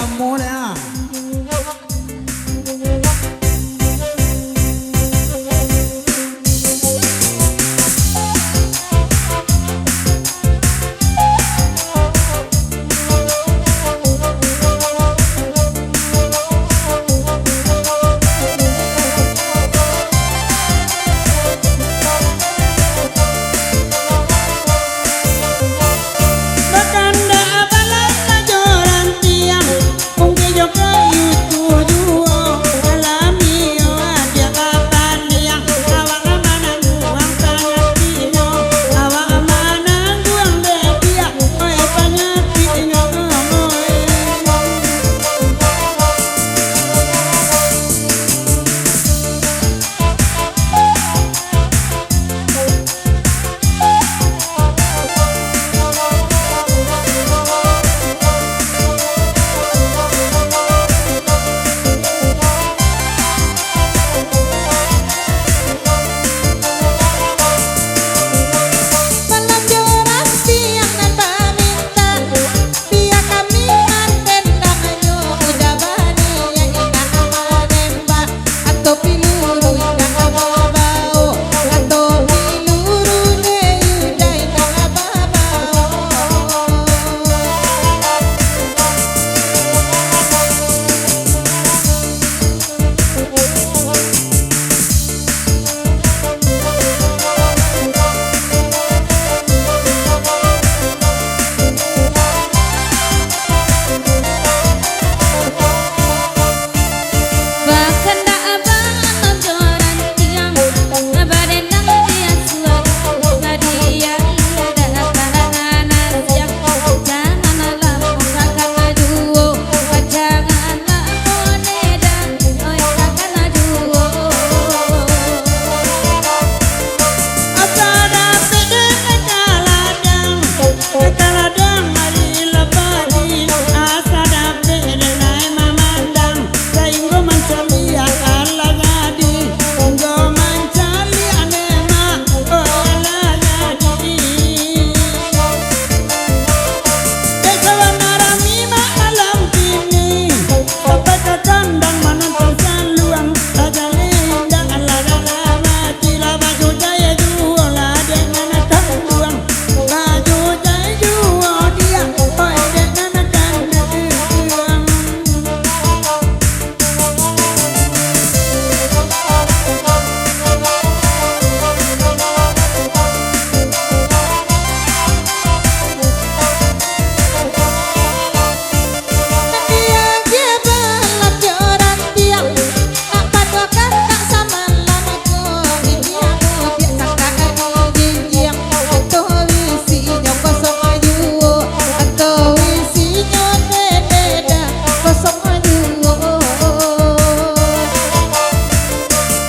Mona.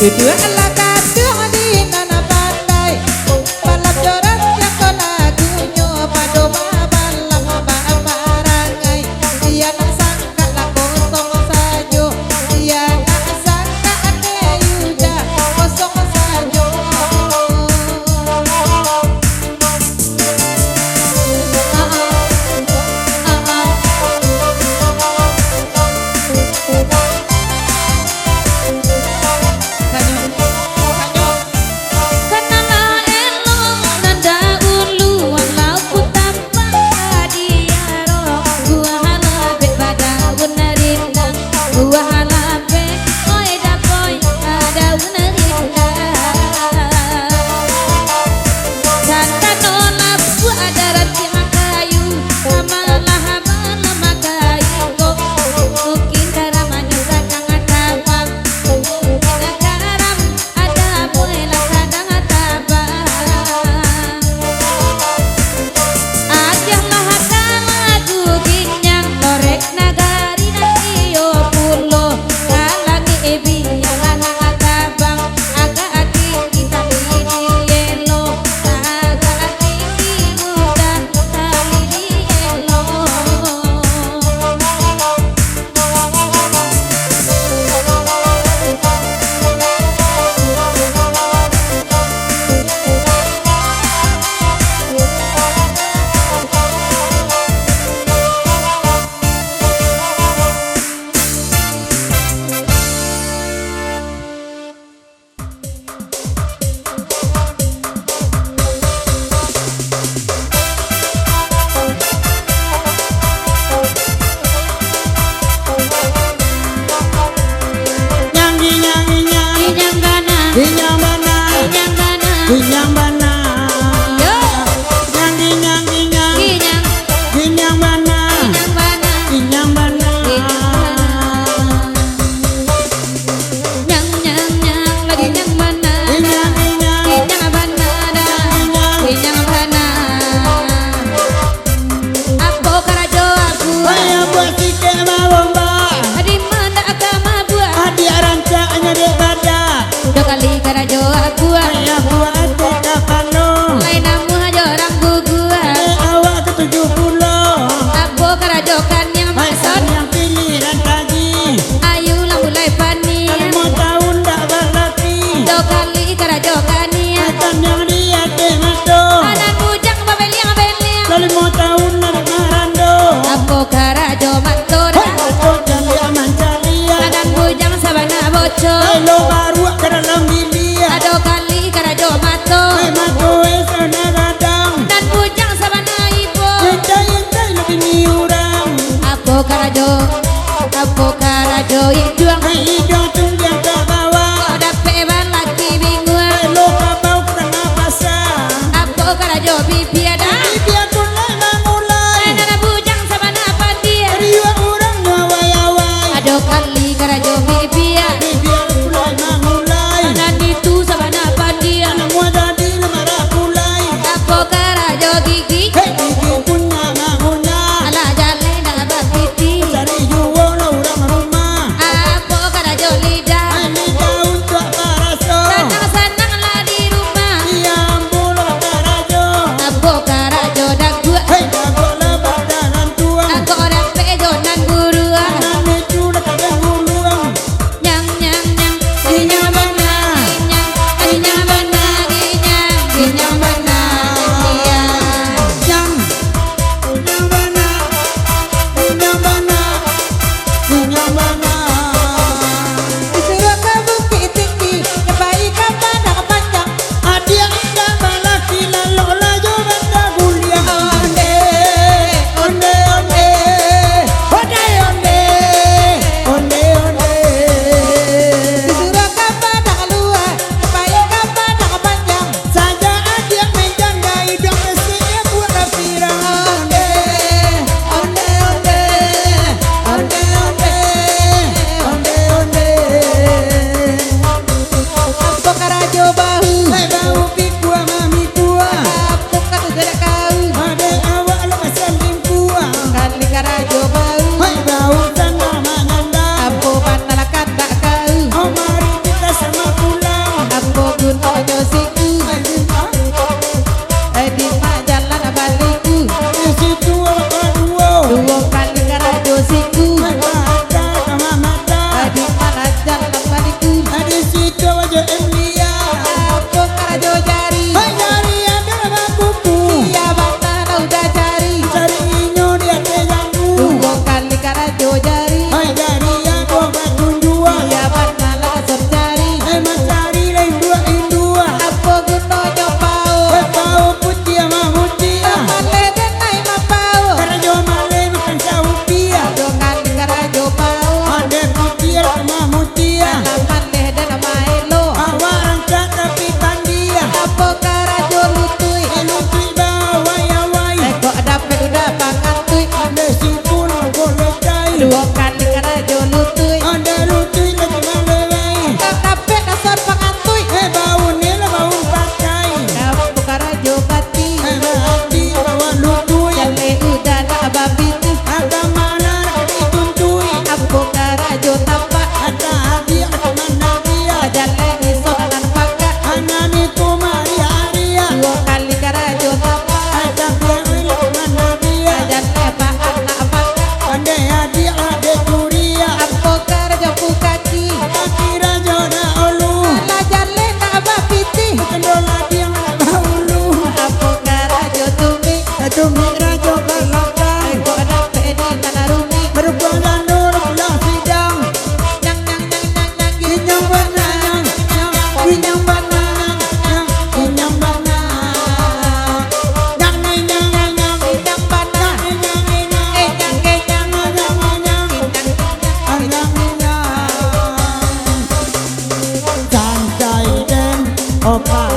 Dua ala kadung di nana pandai balap joran yang lagunya pado babalang barangai dia nak sangka lah kosong sajo dia nak sangka ane yuda kosong sajo kanyo karajo bibiada Bibian mulai nana bujang sabana pandia Riwa orang ngawai-awai ado kali karajo bibia Bibian mulai nani tu sabana pandia Semua jadi lemara pulai apo karajo gigi Hei gigi punya mangunya ala jale na bakiti Cari jual orang rumah apo karajo lidah Ini daun tua karaso senang-senang lah di rumah Iambul karajo apo karajo dagua Hei dago lebat dalam tuang aku orang pejo nan gurua Nani cula kadang guluang nyang nyang nyang ginyang bana ginyang bana ginyang bana iya Yang mana Yang mana Yang mana disuruh ke bukit tinggi nyebai ke padang panjang Adia anda malaki lalu laju benda gulia Onde Onde Onde Onde Onde Onde Onde disuruh ke padang luar nyebai ke padang panjang Saja adia menjanda hidup mestinya buat rapirang Onde Onde Onde Onde Onde Onde apo karajo bahu Hai bau pikua mami kua apo katu tidak kau Ade awak lepas sanding kua kali karajo bahu Hai bau tanda manganda apo panalakan tak kau Oh mari kita sama pulang apo gunanya siku di jalan baliku Di situ apa duo dua kali karajo siku Hai mata sama mata di mana jalan baliku Di situ aja Emilia apo karajo jari Hai dari ada bakuku iya bata udah cari Cari inyo dia tegangku dua kali karajo jari Hai dari ada bakunjua iya bata langsung cari Hai mencari lain dua indua apo gunanya pao Hai bau putih sama mutia male denai mapao Karajo male makan saupia dua kali karajo pao Ada mutia sama mutia male dan maelo Awak angkat tapi tandia apo karajo lutui Elutui bawa yawai kok dapat udah pangan tui Ada simpul boleh cai dua kali karajo lutui Ada lutui lagi malewai dapat dasar pangan tui Bau ni lah bau pakai apo karajo bati Hati bawa lutui jale udah nak babi tu Ada mana nak dituntui apo karajo tapak Ada hati ada mana dia jale isok nan pakak Anani kumari aria dua kali karajo tapak Ada biar mana dia jale pak anak pakak Ada hati ada kuria apo karajo pukaki Kaki raja dah olu ala jale nak babi ti Kendola dia bau lu apo karajo tumi Satu raja belakang kok dapat di tanah rumi Merupakan nur belah sidang nyang nyang nyang nyang nyang Inyang banang Inyang banang Inyang banang Nyang nyang nyang nyang nyang bana Nyang nyang nyang nyang nyang Nyang nyang Anyang nyang Santai den Opa